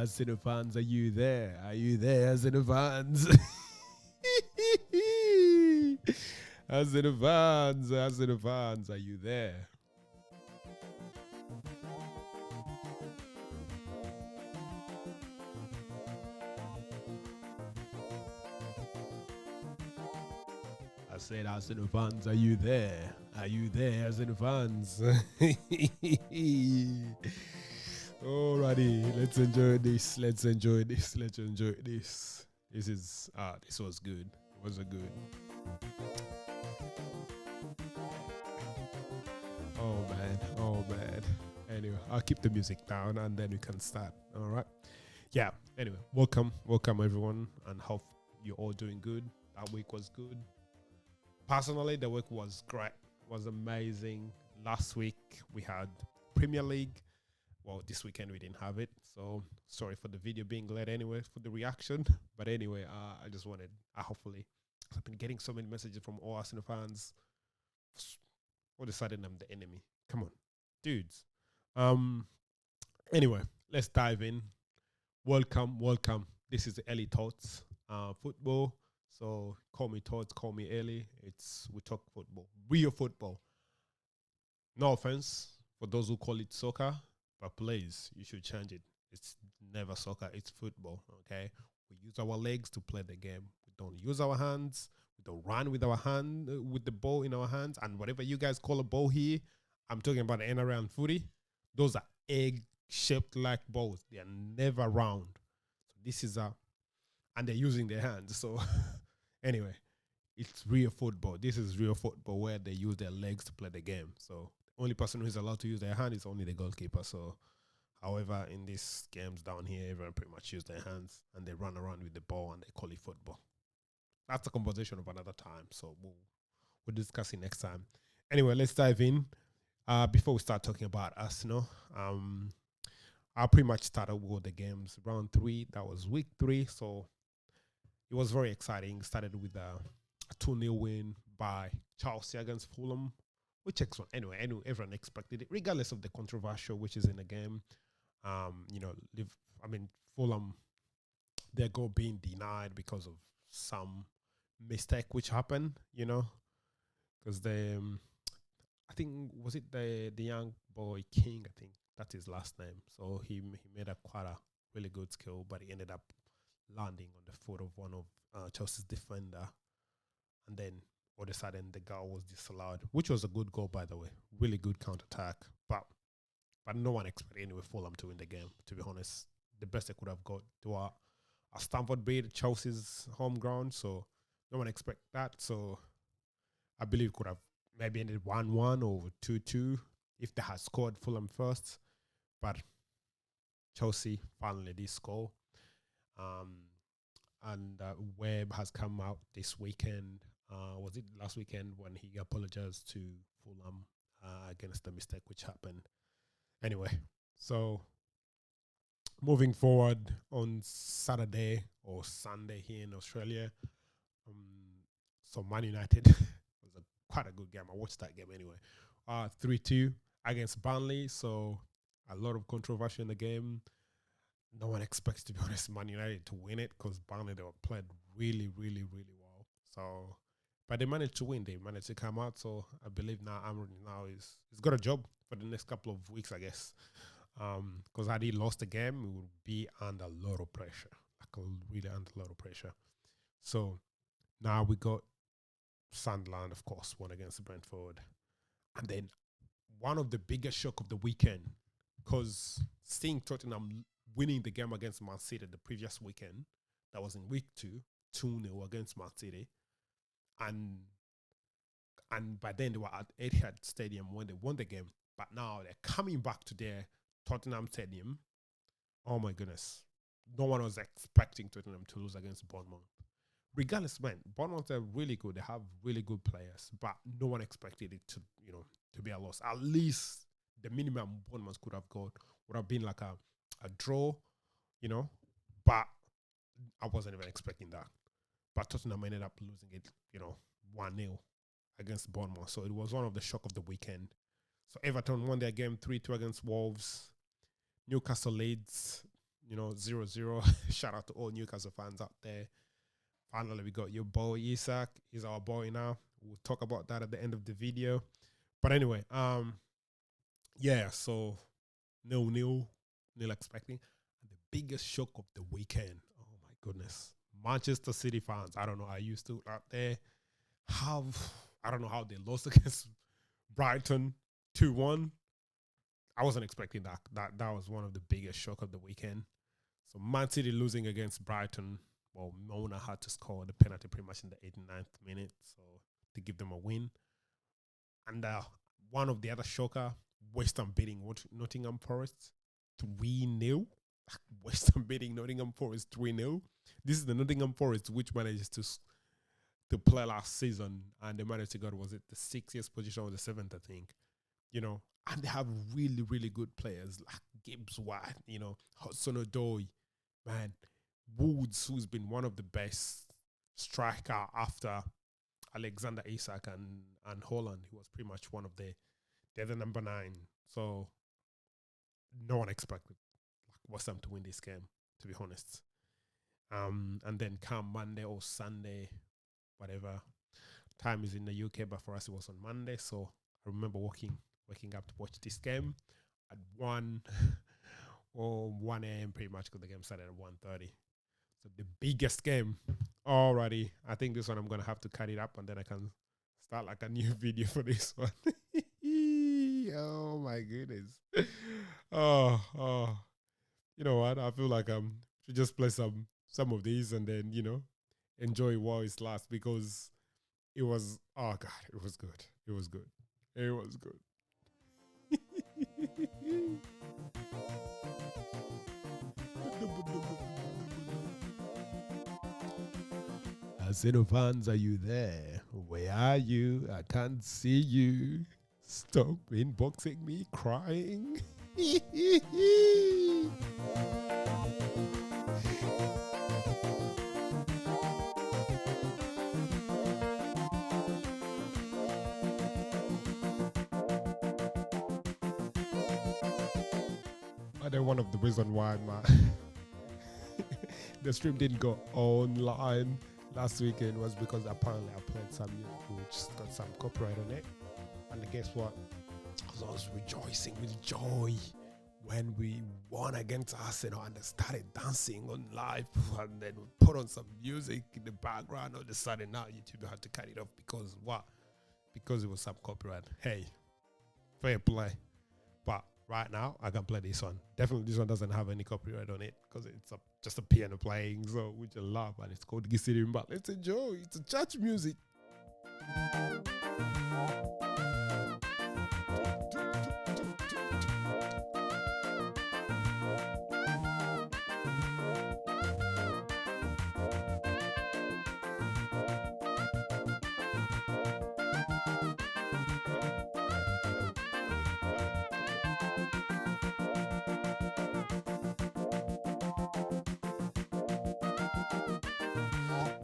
Arsenal fans, are you there? Are you there, Arsenal fans? Arsenal fans, are you there? I said, Arsenal fans, are you there? Are you there, Arsenal fans? Alrighty, let's enjoy this. Let's enjoy this. Let's enjoy this. This was good. It was a good. Oh man. Oh man. Anyway, I'll keep the music down and then we can start. All right. Yeah. Anyway, welcome everyone, and hope you're all doing good. That week was good. Personally, the week was great. Was amazing. Last week we had Premier League. Well, this weekend we didn't have it, so sorry for the video being late anyway for the reaction. But anyway, I just wanted, hopefully, I've been getting so many messages from all Arsenal fans. All of a sudden I'm the enemy. Come on, dudes. Anyway, let's dive in. Welcome. This is Elie Totes, football. So call me Totes, call me Elie. We talk football, real football. No offense for those who call it soccer, but please, you should change it. It's never soccer, it's football, okay? We use our legs to play the game. We don't use our hands. We don't run with our hand, with the ball in our hands. And whatever you guys call a ball here, I'm talking about the NRL and footy. Those are egg-shaped like balls. They are never round. So this is and they're using their hands. So anyway, it's real football. This is real football where they use their legs to play the game. So the only person who is allowed to use their hand is only the goalkeeper. So, however, in these games down here, everyone pretty much use their hands and they run around with the ball and they call it football. That's a conversation of another time. So we'll discuss it next time. Anyway, let's dive in. Before we start talking about Arsenal, I pretty much started with the games. Round 3, that was week 3. So it was very exciting. Started with a 2-0 win by Chelsea against Fulham, which anyway, everyone expected it, regardless of the controversial which is in the game. Fulham, their goal being denied because of some mistake which happened, because I think, was it the young boy King? I think that's his last name. So he made quite a really good skill, but he ended up landing on the foot of one of Chelsea's defender, and then all of a sudden the goal was disallowed, which was a good goal, by the way. Really good counter-attack. But no one expected anyway Fulham to win the game, to be honest. The best they could have got to a Stamford Bridge, Chelsea's home ground, so no one expect that. So I believe it could have maybe ended 1-1 or 2-2 if they had scored Fulham first. But Chelsea finally did score. And Webb has come out this weekend. Was it last weekend when he apologized to Fulham against the mistake which happened? Anyway, so moving forward on Saturday or Sunday here in Australia, so Man United was quite a good game. I watched that game anyway. 3-2 against Burnley. So a lot of controversy in the game. No one expects, to be honest, Man United to win it because Burnley, they were played really, really, really well. So, but they managed to win. They managed to come out. So I believe now Amrin he's got a job for the next couple of weeks, I guess. Because had he lost the game, he would be under a lot of pressure, really under a lot of pressure. So now we got Sunderland, of course, won against Brentford, and then one of the biggest shock of the weekend, because seeing Tottenham winning the game against Man City the previous weekend, that was in week 2-0 against Man City, and by then they were at Etihad Stadium when they won the game, but now they're coming back to their Tottenham Stadium. Oh my goodness. No one was expecting Tottenham to lose against Bournemouth. Regardless, man, Bournemouth are really good. They have really good players, but no one expected it to be a loss. At least the minimum Bournemouth could have got would have been like a draw, but I wasn't even expecting that. But Tottenham ended up losing it, 1-0 against Bournemouth. So it was one of the shock of the weekend. So Everton won their game 3-2 against Wolves. Newcastle Leeds, 0-0. Shout out to all Newcastle fans out there. Finally, we got your boy Isak. He's our boy now. We'll talk about that at the end of the video. But anyway, so 0-0 expecting. And the biggest shock of the weekend. Oh my goodness. Manchester City fans, I don't know, are you still out there? I don't know how they lost against Brighton 2-1. I wasn't expecting that. That was one of the biggest shock of the weekend. So Man City losing against Brighton. Well, Mona had to score the penalty pretty much in the 89th minute, so to give them a win. And one of the other shocker, West Ham beating Nottingham Forest 3-0. West Ham beating Nottingham Forest 3-0. This is the Nottingham Forest which manages to play last season, and they managed to go, was it the 6th position or the 7th, I think. And they have really, really good players like Gibbs White, Hudson-Odoi, man. Woods, who's been one of the best striker after Alexander Isak and Holland, who was pretty much one of they're the number 9. So no one expected West Ham to win this game, to be honest. And then come Monday or Sunday, whatever time is in the UK, but for us it was on Monday. So I remember waking up to watch this game at 1 or 1 a.m. pretty much, because the game started at 1:30. So the biggest game already. I think this one I'm going to have to cut it up, and then I can start like a new video for this one. Oh my goodness. Oh. You know what? I feel like should just play some of these and then, enjoy while it lasts, because it was, oh God, it was good. It was good. It was good. Arsenal fans, are you there? Where are you? I can't see you. Stop inboxing me crying. And then one of the reasons why the stream didn't go online last weekend was because apparently I played some music which got some copyright on it. And guess what? I was rejoicing with joy when we won against Arsenal, and I started dancing on live, and then we put on some music in the background. All of a sudden now YouTube had to cut it off because what? Because it was some copyright. Hey, fair play. But right now I can play this one. Definitely this one doesn't have any copyright on it because it's just a piano playing, so which I love, and it's called Gisirim. But let's enjoy. It's a church music.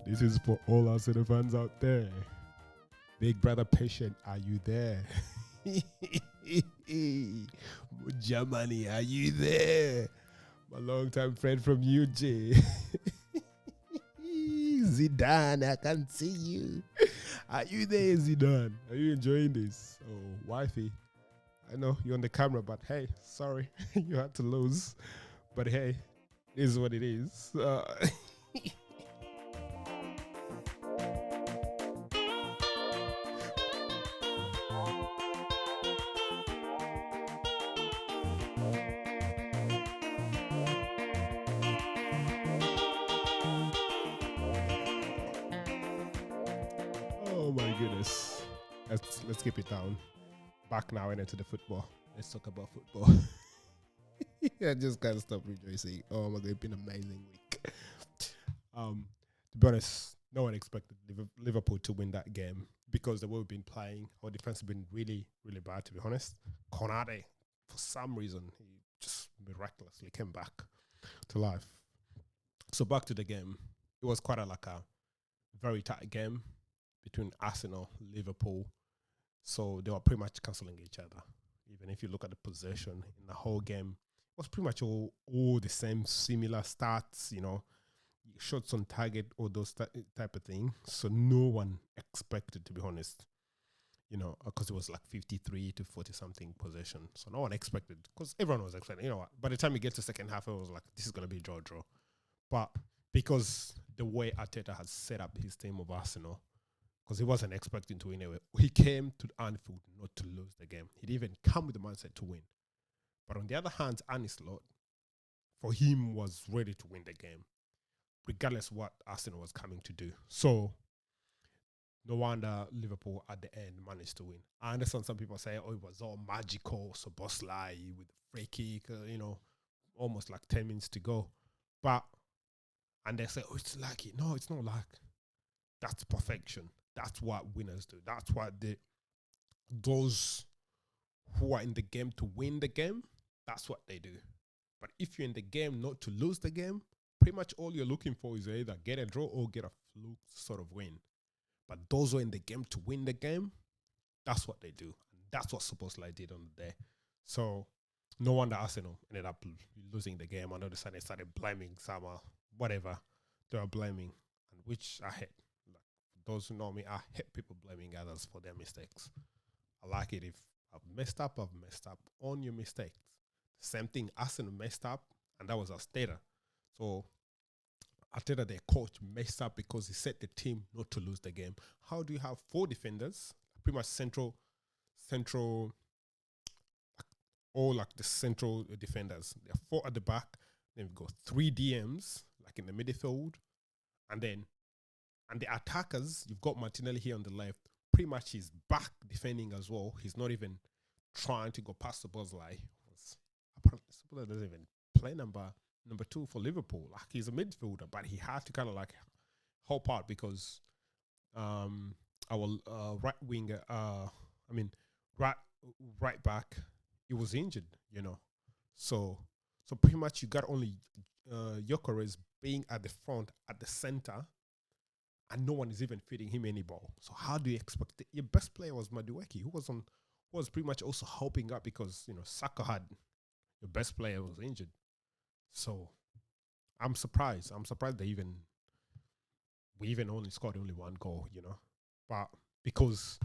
This is for all Arsenal fans out there. Big brother patient, are you there? Germany, are you there? My longtime friend from UJ. Zidane, I can see you. Are you there, Zidane? Are you enjoying this? Oh, wifey. I know you're on the camera, but hey, sorry. You had to lose. But hey, it is what it is. Oh my goodness. Let's keep it down. Back now into the football. Let's talk about football. I just can't stop rejoicing. Oh my God, it's been an amazing week. To be honest, no one expected Liverpool to win that game because the way we've been playing, our defense has been really, really bad, to be honest. Konate, for some reason, he just miraculously came back to life. So back to the game. It was quite a very tight game between Arsenal, Liverpool. So they were pretty much cancelling each other. Even if you look at the possession in the whole game, was pretty much all the same, similar stats, shots on target, all those type of thing. So no one expected, to be honest, because it was like 53 to 40 something possession. So no one expected, because everyone was expecting, what? By the time you get to second half, it was like, this is going to be draw. But because the way Arteta has set up his team of Arsenal, because he wasn't expecting to win anyway, he came to Anfield not to lose the game. He didn't even come with the mindset to win. But on the other hand, Arne Slot, for him, was ready to win the game, regardless what Arsenal was coming to do. So no wonder Liverpool at the end managed to win. I understand some people say, it was all magical, so Bosley with the free kick, almost like 10 minutes to go. And they say, it's lucky. No, it's not luck. That's perfection. That's what winners do. That's what those who are in the game to win the game, that's what they do. But if you're in the game not to lose the game, pretty much all you're looking for is either get a draw or get a fluke sort of win. But those who are in the game to win the game, that's what they do. And that's what Szoboszlai did on the day. So no wonder Arsenal ended up losing the game. I know they started blaming Sama, whatever they were blaming, and which I hate. Like, those who know me, I hate people blaming others for their mistakes. I like it if I've messed up, on your mistakes. Same thing, Arsenal messed up, and that was Arteta. So Arteta, their coach, messed up because he set the team not to lose the game. How do you have 4 defenders, pretty much central, all like the central defenders? There are 4 at the back. Then we've got 3 DMs, like in the midfield. And the attackers, you've got Martinelli here on the left. Pretty much he's back defending as well. He's not even trying to go past the Bosley. Apparently, Szoboszlai doesn't even play number 2 for Liverpool. Like, he's a midfielder, but he had to kind of like help out because our right winger, right back, he was injured, So pretty much you got only Gyökeres being at the front, at the center, and no one is even feeding him any ball. So how do you expect it? Your best player was Madueke, who was pretty much also helping out because, Saka had your best player was injured. So I'm surprised. We even only scored only 1 goal, But because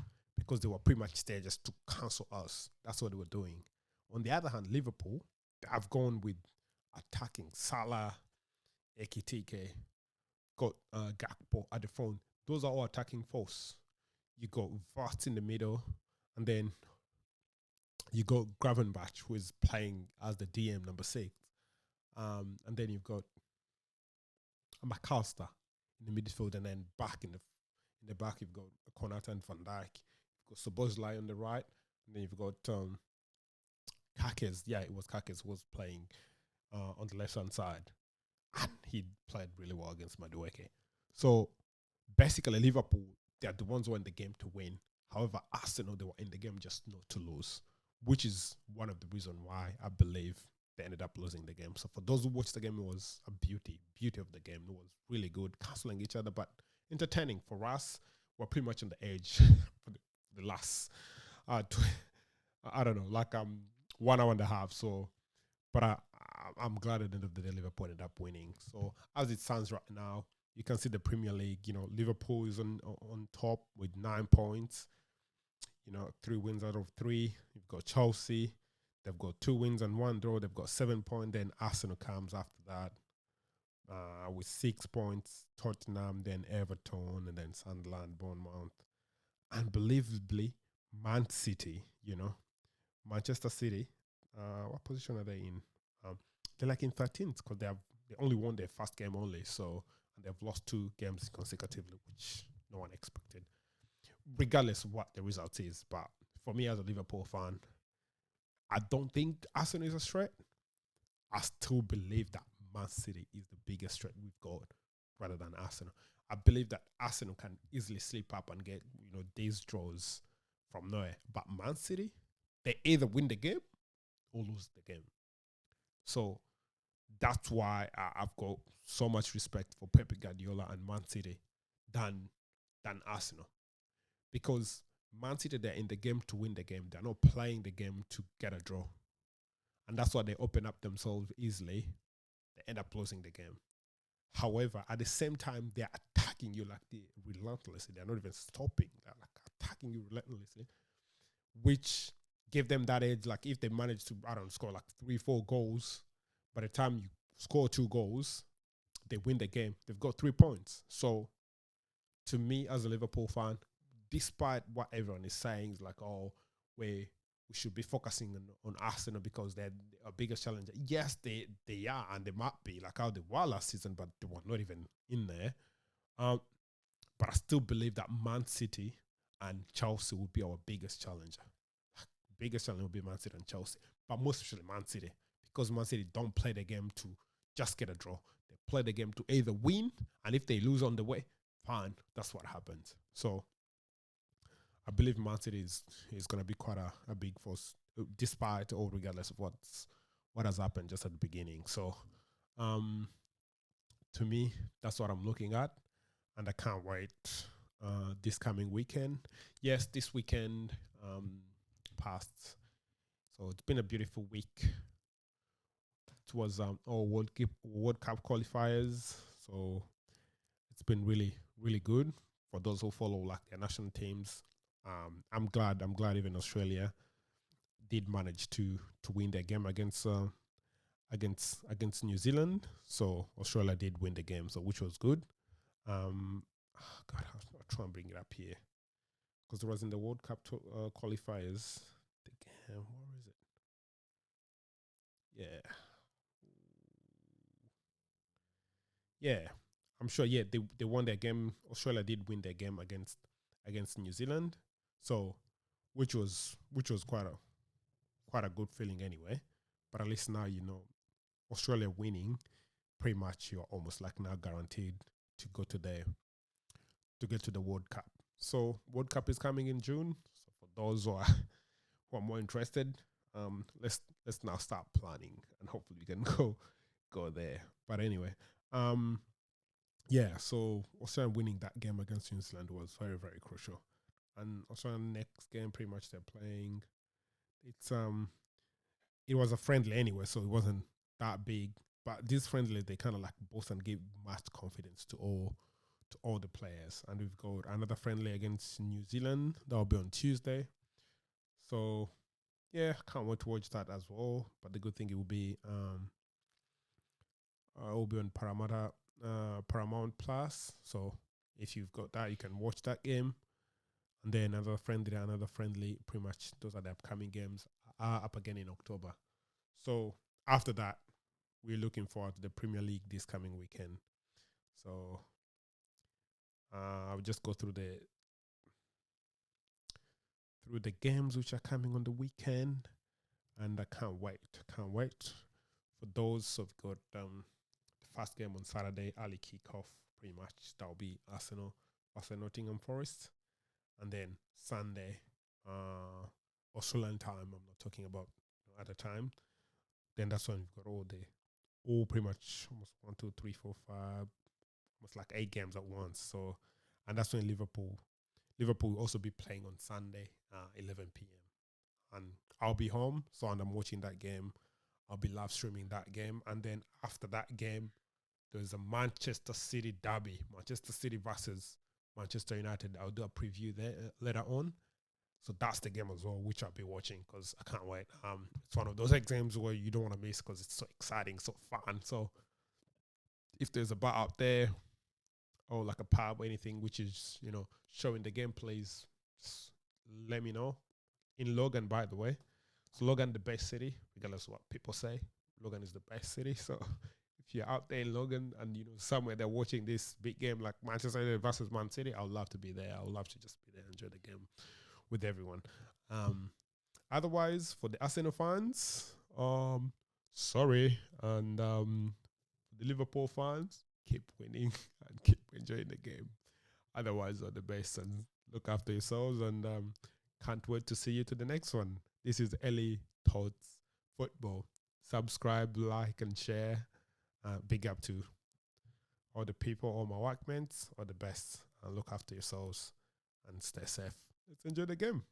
they were pretty much there just to cancel us. That's what they were doing. On the other hand, Liverpool, I've gone with attacking Salah, Ekitike, got Gakpo at the front. Those are all attacking force. You got Vart in the middle, and then you got Gravenbach, who is playing as the DM number 6. And then you've got McAllister in the midfield, and then back in the back you've got Konata and Van Dijk. You've got Szoboszlai on the right, and then you've got Kakes. Yeah, it was Kakes who was playing on the left hand side, and he played really well against Madueke. So basically, Liverpool, they're the ones who are in the game to win. However, Arsenal, they were in the game just not to lose, which is one of the reasons why I believe they ended up losing the game. So for those who watched the game, it was a beauty of the game. It was really good, cancelling each other, but entertaining. For us, we're pretty much on the edge for the last, I don't know, like 1 hour and a half. So, but I'm glad at the end of the day, Liverpool ended up winning. So as it stands right now, you can see the Premier League, Liverpool is on top with 9 points. 3 wins out of 3. You've got Chelsea. They've got 2 wins and 1 draw. They've got 7 points. Then Arsenal comes after that with 6 points. Tottenham, then Everton, and then Sunderland, Bournemouth. Unbelievably, Man City, Manchester City. What position are they in? They're like in 13th because they only won their first game only. So, and they've lost 2 games consecutively, which no one expected, regardless of what the result is. But for me as a Liverpool fan, I don't think Arsenal is a threat. I still believe that Man City is the biggest threat we've got rather than Arsenal. I believe that Arsenal can easily slip up and get, these draws from nowhere. But Man City, they either win the game or lose the game. So that's why I've got so much respect for Pep Guardiola and Man City than Arsenal. Because Man City, they're in the game to win the game. They're not playing the game to get a draw. and that's why they open up themselves easily. They end up losing the game. However, at the same time, they're attacking you like relentlessly. They're not even stopping. They're like attacking you relentlessly, which give them that edge. Like if they manage to, I don't know, score like 3-4 goals, by the time you score 2 goals, they win the game. They've got 3 points. So to me, as a Liverpool fan, despite what everyone is saying, it's like, oh, we should be focusing on Arsenal because they're a bigger challenger. Yes, they are, and they might be like how they were last season, but they were not even in there. But I still believe that Man City and Chelsea will be our biggest challenger. Biggest challenge will be Man City and Chelsea, but most especially Man City, because Man City don't play the game to just get a draw. They play the game to either win, and if they lose on the way, fine, that's what happens. So I believe Man City is going to be quite a big force, despite or regardless of what has happened just at the beginning. So, to me, that's what I'm looking at, and I can't wait this coming weekend. Yes, this weekend passed, so it's been a beautiful week. It was all World Cup qualifiers, so it's been really, really good for those who follow like their national teams. I'm glad even Australia did manage to win their game against New Zealand. So Australia did win the game, so which was good. God, I'll try and bring it up here because it was in the World Cup qualifiers. The game, where is it? Yeah, I'm sure. Yeah, they won their game. Australia did win their game against New Zealand. So, which was quite a good feeling anyway. But at least now Australia winning, pretty much you're almost like now guaranteed to go to get to the World Cup. So World Cup is coming in June. So for those who are more interested, let's now start planning and hopefully we can go there. But anyway, yeah. So Australia winning that game against New Zealand was very, very crucial. And Australia next game, pretty much they're playing. It's it was a friendly anyway, so it wasn't that big. But this friendly, they kind of like boost and give much confidence to all the players. And we've got another friendly against New Zealand that'll be on Tuesday. So yeah, can't wait to watch that as well. But the good thing it will be on Paramount Plus. So if you've got that, you can watch that game. And then another friendly. Pretty much those are the upcoming games. Are up again in October. So after that, we're looking forward to the Premier League this coming weekend. So I'll just go through the games which are coming on the weekend, and I can't wait. For those, so we've got the first game on Saturday, early kickoff. Pretty much that'll be Arsenal versus Nottingham Forest, and then Sunday, Australian time. I'm not talking about at the time. Then that's when we've got all pretty much almost 1, 2, 3, 4, 5, almost like 8 games at once. So, and that's when Liverpool will also be playing on Sunday, 11 p.m. And I'll be home, so and I'm watching that game. I'll be live streaming that game, and then after that game, there's a Manchester City derby, Manchester City versus Manchester United. I'll do a preview there later on. So that's the game as well, which I'll be watching because I can't wait. It's one of those games where you don't want to miss because it's so exciting, so fun. So if there's a bar out there or like a pub or anything which is, showing the gameplays, just let me know. In Logan, by the way. So Logan, the best city, regardless of what people say. Logan is the best city. So if you're out there in Logan and, somewhere they're watching this big game like Manchester United versus Man City, I would love to be there. I would love to just be there and enjoy the game with everyone. Otherwise, for the Arsenal fans, sorry. And the Liverpool fans, keep winning and keep enjoying the game. Otherwise, all the best and look after yourselves. And can't wait to see you to the next one. This is Elie Totes Football. Subscribe, like, and share. Big up to all the people, all my workmates, all the best. And look after yourselves and stay safe. Let's enjoy the game.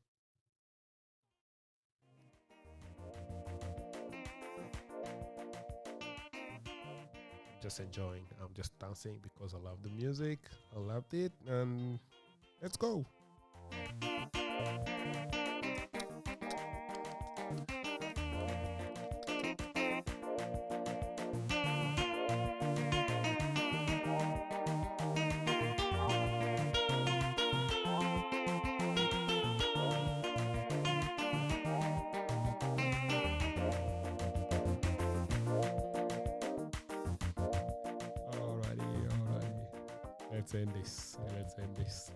just enjoying. I'm just dancing because I love the music. I loved it, and let's go. Alrighty. Let's end this. Let's end this.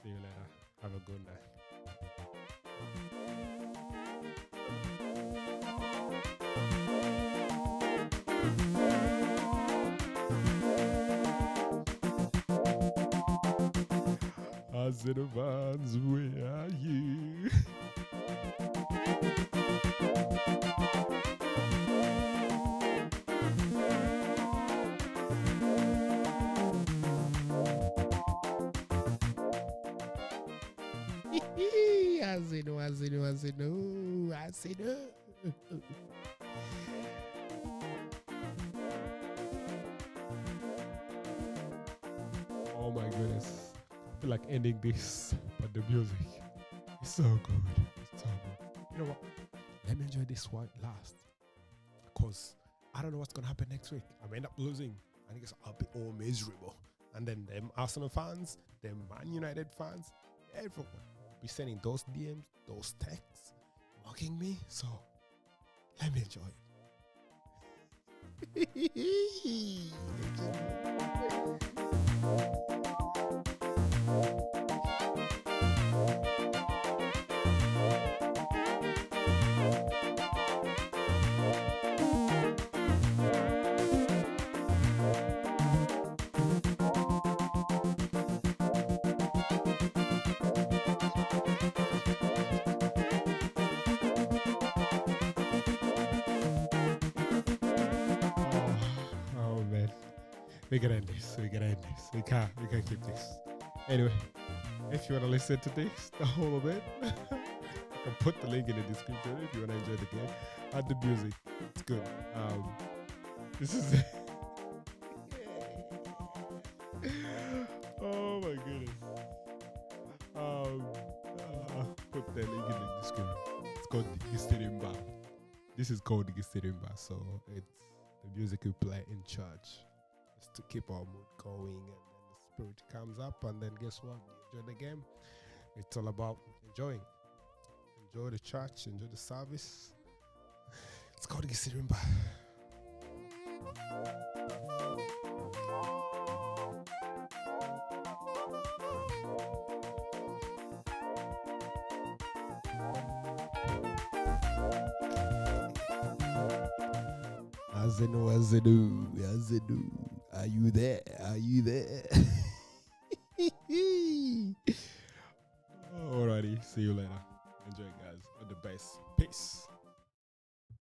See you later. Have a good night. Vans, where are you? I say no. Oh my goodness. I feel like ending this, but the music is so good. It's so good. You know what? Let me enjoy this one last. Because I don't know what's going to happen next week. I may end up losing. I guess I'll be all miserable. And then them Arsenal fans, them Man United fans, everyone will be sending those DMs, those texts, mocking me. So let me enjoy it. We can end this. We can't keep this. Anyway, if you want to listen to this, the whole of it, I can put the link in the description if you want to enjoy the game. Add the music. It's good. This is oh my goodness. Put the link in the description. It's called Gisterimba. This is called Gisterimba. So it's the music we play in church. To keep our mood going, and then the spirit comes up, and then guess what? You enjoy the game. It's all about enjoying. Enjoy the church, enjoy the service. It's called Gisirimba. As I do. Are you there? Alrighty, see you later. Enjoy, guys. All the best. Peace.